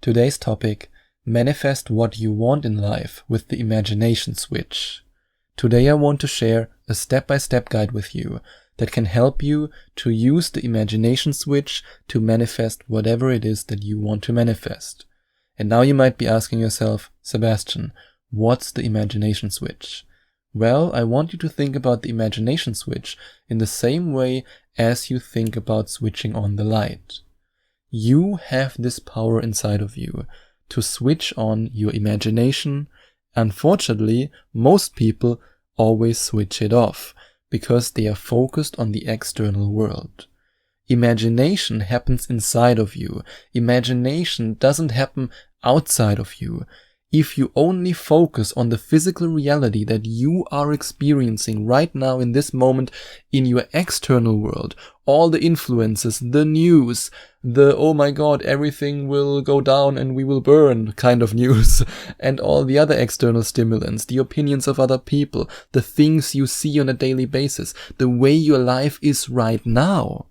Today's topic: manifest what you want in life with the imagination switch. Today I want to share a step-by-step guide with you that can help you to use the imagination switch to manifest whatever it is that you want to manifest. And now you might be asking yourself, Sebastian, what's the imagination switch? Well, I want you to think about the imagination switch in the same way as you think about switching on the light. You have this power inside of you to switch on your imagination. Unfortunately, most people always switch it off because they are focused on the external world. Imagination happens inside of you. Imagination doesn't happen outside of you. If you only focus on the physical reality that you are experiencing right now in this moment in your external world, all the influences, the news, the oh my god, everything will go down and we will burn kind of news, and all the other external stimulants, the opinions of other people, the things you see on a daily basis, the way your life is right now,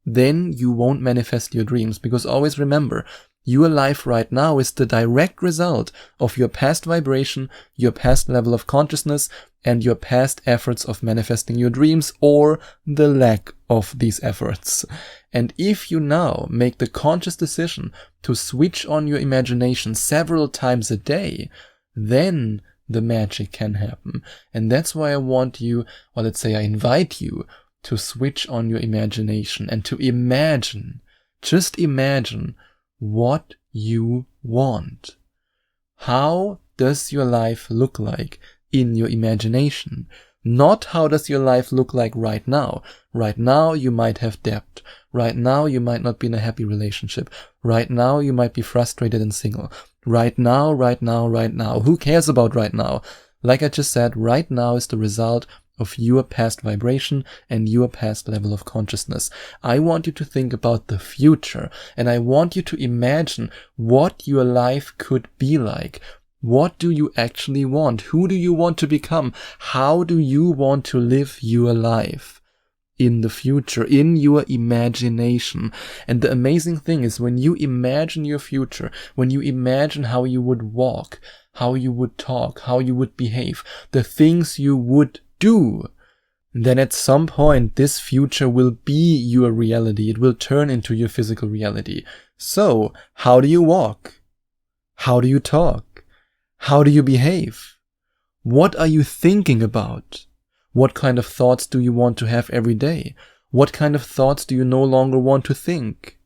then you won't manifest your dreams. Because always remember, your life right now is the direct result of your past vibration, your past level of consciousness, and your past efforts of manifesting your dreams, or the lack of these efforts. And if you now make the conscious decision to switch on your imagination several times a day, then the magic can happen. And that's why I want you, or let's say I invite you, to switch on your imagination and to imagine, just imagine, what you want. How does your life look like in your imagination? Not how does your life look like right now. Right now you might have debt. Right now you might not be in a happy relationship. Right now you might be frustrated and single. Right now. Who cares about right now? Like I just said, right now is the result of your past vibration and your past level of consciousness. I want you to think about the future, and I want you to imagine what your life could be like. What do you actually want? Who do you want to become? How do you want to live your life in the future, in your imagination? And the amazing thing is, when you imagine your future, when you imagine how you would walk, how you would talk, how you would behave, the things you would do, then at some point this future will be your reality. It will turn into your physical reality. So, how do you walk? How do you talk? How do you behave? What are you thinking about? What kind of thoughts do you want to have every day? What kind of thoughts do you no longer want to think?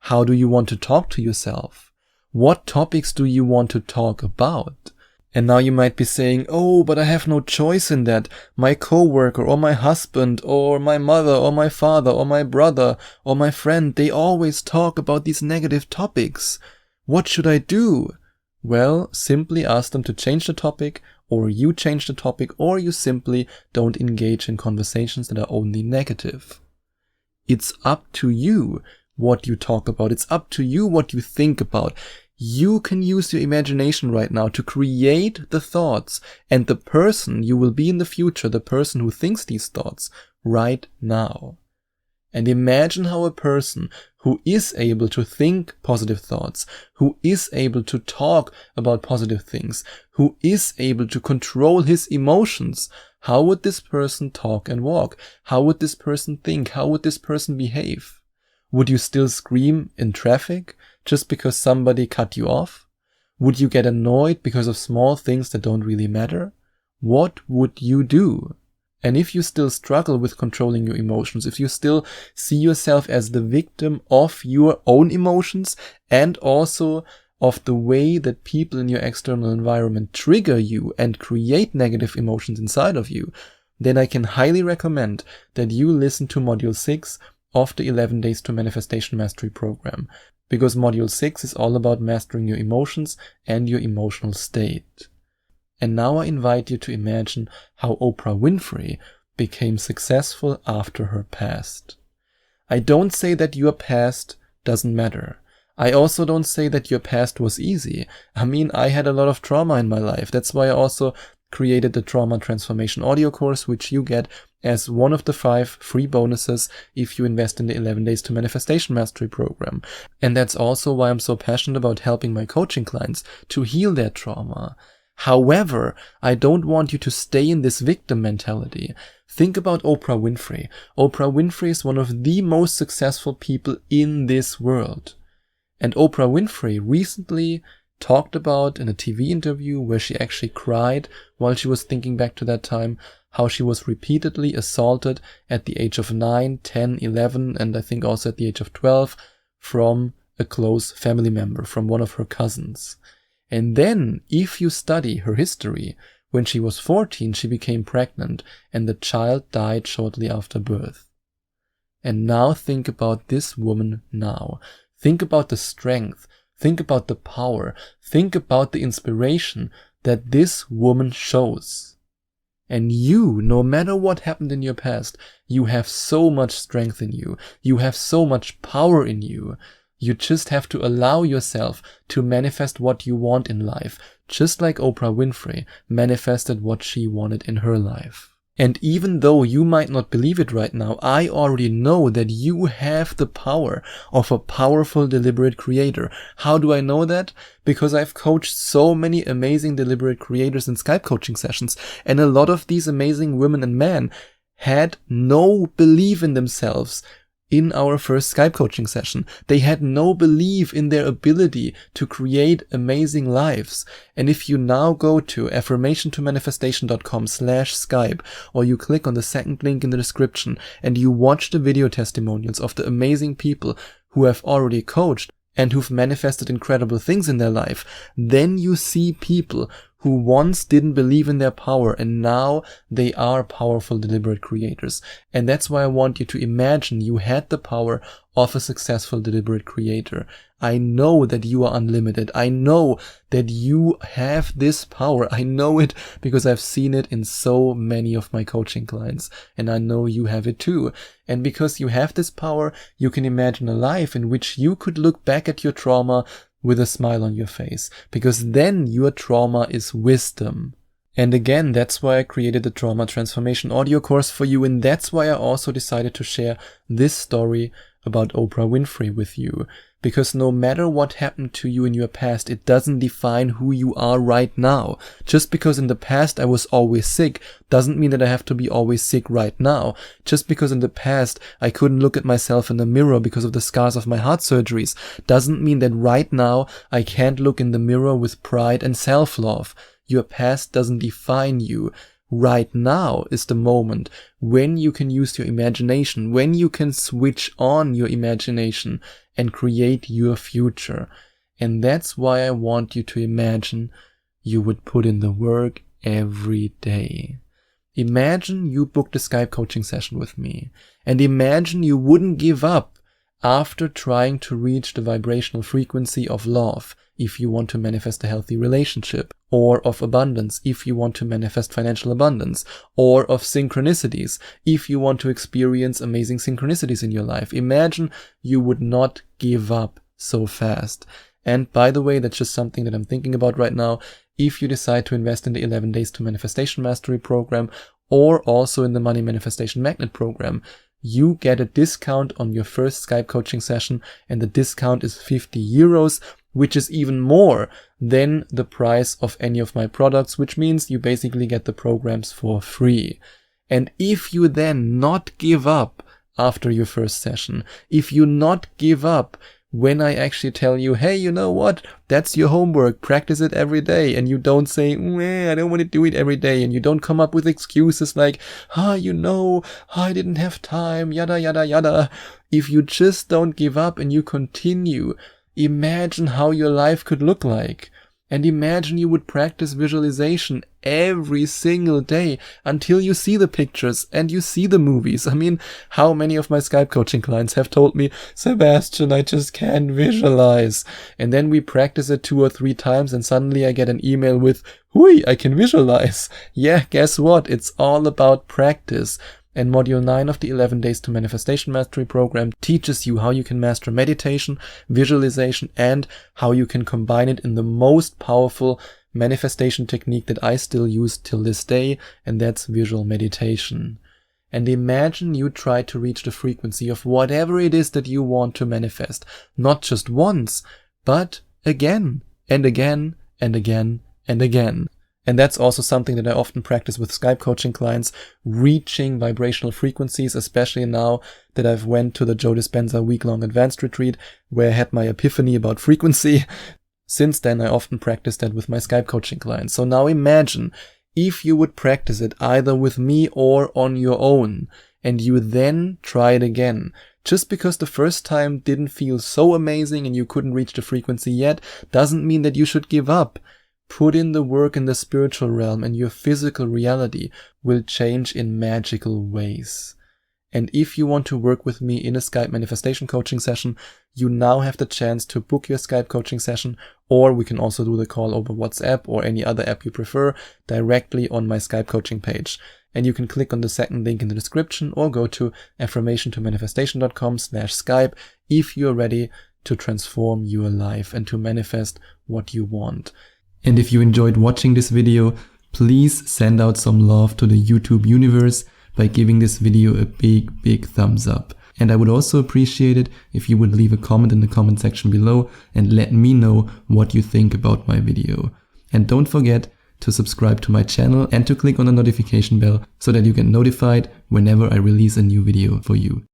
How do you want to talk to yourself? What topics do you want to talk about? And now you might be saying, oh, but I have no choice in that. My coworker or my husband or my mother or my father or my brother or my friend, they always talk about these negative topics. What should I do? Well, simply ask them to change the topic, or you change the topic, or you simply don't engage in conversations that are only negative. It's up to you what you talk about. It's up to you what you think about. You can use your imagination right now to create the thoughts and the person you will be in the future, the person who thinks these thoughts right now. And imagine how a person who is able to think positive thoughts, who is able to talk about positive things, who is able to control his emotions, how would this person talk and walk? How would this person think? How would this person behave? Would you still scream in traffic just because somebody cut you off? Would you get annoyed because of small things that don't really matter? What would you do? And if you still struggle with controlling your emotions, if you still see yourself as the victim of your own emotions and also of the way that people in your external environment trigger you and create negative emotions inside of you, then I can highly recommend that you listen to Module 6 of the 11 Days to Manifestation Mastery program. Because Module 6 is all about mastering your emotions and your emotional state. And now I invite you to imagine how Oprah Winfrey became successful after her past. I don't say that your past doesn't matter. I also don't say that your past was easy. I mean, I had a lot of trauma in my life. That's why I also created the Trauma Transformation audio course, which you get as one of the 5 free bonuses if you invest in the 11 Days to Manifestation Mastery program. And that's also why I'm so passionate about helping my coaching clients to heal their trauma. However, I don't want you to stay in this victim mentality. Think about Oprah Winfrey. Oprah Winfrey is one of the most successful people in this world. And Oprah Winfrey recently talked about in a TV interview where she actually cried while she was thinking back to that time, how she was repeatedly assaulted at the age of 9, 10, 11, and I think also at the age of 12 from a close family member, from one of her cousins. And then, if you study her history, when she was 14, she became pregnant and the child died shortly after birth. And now think about this woman now. Think about the strength. Think about the power. Think about the inspiration that this woman shows. And you, no matter what happened in your past, you have so much strength in you. You have so much power in you. You just have to allow yourself to manifest what you want in life, just like Oprah Winfrey manifested what she wanted in her life. And even though you might not believe it right now, I already know that you have the power of a powerful, deliberate creator. How do I know that? Because I've coached so many amazing deliberate creators in Skype coaching sessions, and a lot of these amazing women and men had no belief in themselves. In our first Skype coaching session, they had no belief in their ability to create amazing lives. And if you now go to affirmationtomanifestation.com/Skype, or you click on the second link in the description and you watch the video testimonials of the amazing people who have already coached and who've manifested incredible things in their life, then you see people who once didn't believe in their power and now they are powerful, deliberate creators. And that's why I want you to imagine you had the power of a successful, deliberate creator. I know that you are unlimited. I know that you have this power. I know it because I've seen it in so many of my coaching clients, and I know you have it too. And because you have this power, you can imagine a life in which you could look back at your trauma with a smile on your face, because then your trauma is wisdom. And again, that's why I created the Trauma Transformation audio course for you, and that's why I also decided to share this story about Oprah Winfrey with you. Because no matter what happened to you in your past, it doesn't define who you are right now. Just because in the past I was always sick doesn't mean that I have to be always sick right now. Just because in the past I couldn't look at myself in the mirror because of the scars of my heart surgeries doesn't mean that right now I can't look in the mirror with pride and self-love. Your past doesn't define you. Right now is the moment when you can use your imagination, when you can switch on your imagination and create your future. And that's why I want you to imagine you would put in the work every day. Imagine you booked a Skype coaching session with me, and imagine you wouldn't give up after trying to reach the vibrational frequency of love if you want to manifest a healthy relationship, or of abundance if you want to manifest financial abundance, or of synchronicities if you want to experience amazing synchronicities in your life. Imagine you would not give up so fast. And by the way, that's just something that I'm thinking about right now. If you decide to invest in the 11 Days to Manifestation Mastery program, or also in the Money Manifestation Magnet program, you get a discount on your first Skype coaching session, and the discount is €50, which is even more than the price of any of my products, which means you basically get the programs for free. And if you then not give up after your first session, if you not give up when I actually tell you, hey, you know what, that's your homework, practice it every day, and you don't say, I don't want to do it every day, and you don't come up with excuses like, I didn't have time, yada, yada, yada. If you just don't give up and you continue, imagine how your life could look like. And imagine you would practice visualization every single day until you see the pictures and you see the movies. I mean, how many of my Skype coaching clients have told me, Sebastian, I just can't visualize. And then we practice it 2 or 3 times and suddenly I get an email with, hui, I can visualize. Yeah, guess what? It's all about practice. And Module 9 of the 11 Days to Manifestation Mastery program teaches you how you can master meditation, visualization, and how you can combine it in the most powerful manifestation technique that I still use till this day, and that's visual meditation. and imagine you try to reach the frequency of whatever it is that you want to manifest, not just once, but again and again and again and again. And that's also something that I often practice with Skype coaching clients, reaching vibrational frequencies, especially now that I've went to the Joe Dispenza week-long advanced retreat where I had my epiphany about frequency. Since then, I often practice that with my Skype coaching clients. So now imagine if you would practice it either with me or on your own, and you then try it again. Just because the first time didn't feel so amazing and you couldn't reach the frequency yet, doesn't mean that you should give up. Put in the work in the spiritual realm and your physical reality will change in magical ways. And if you want to work with me in a Skype manifestation coaching session, you now have the chance to book your Skype coaching session, or we can also do the call over WhatsApp or any other app you prefer directly on my Skype coaching page. And you can click on the second link in the description or go to affirmationtomanifestation.com/Skype if you're ready to transform your life and to manifest what you want. And if you enjoyed watching this video, please send out some love to the YouTube universe by giving this video a big thumbs up. And I would also appreciate it if you would leave a comment in the comment section below and let me know what you think about my video. And don't forget to subscribe to my channel and to click on the notification bell so that you get notified whenever I release a new video for you.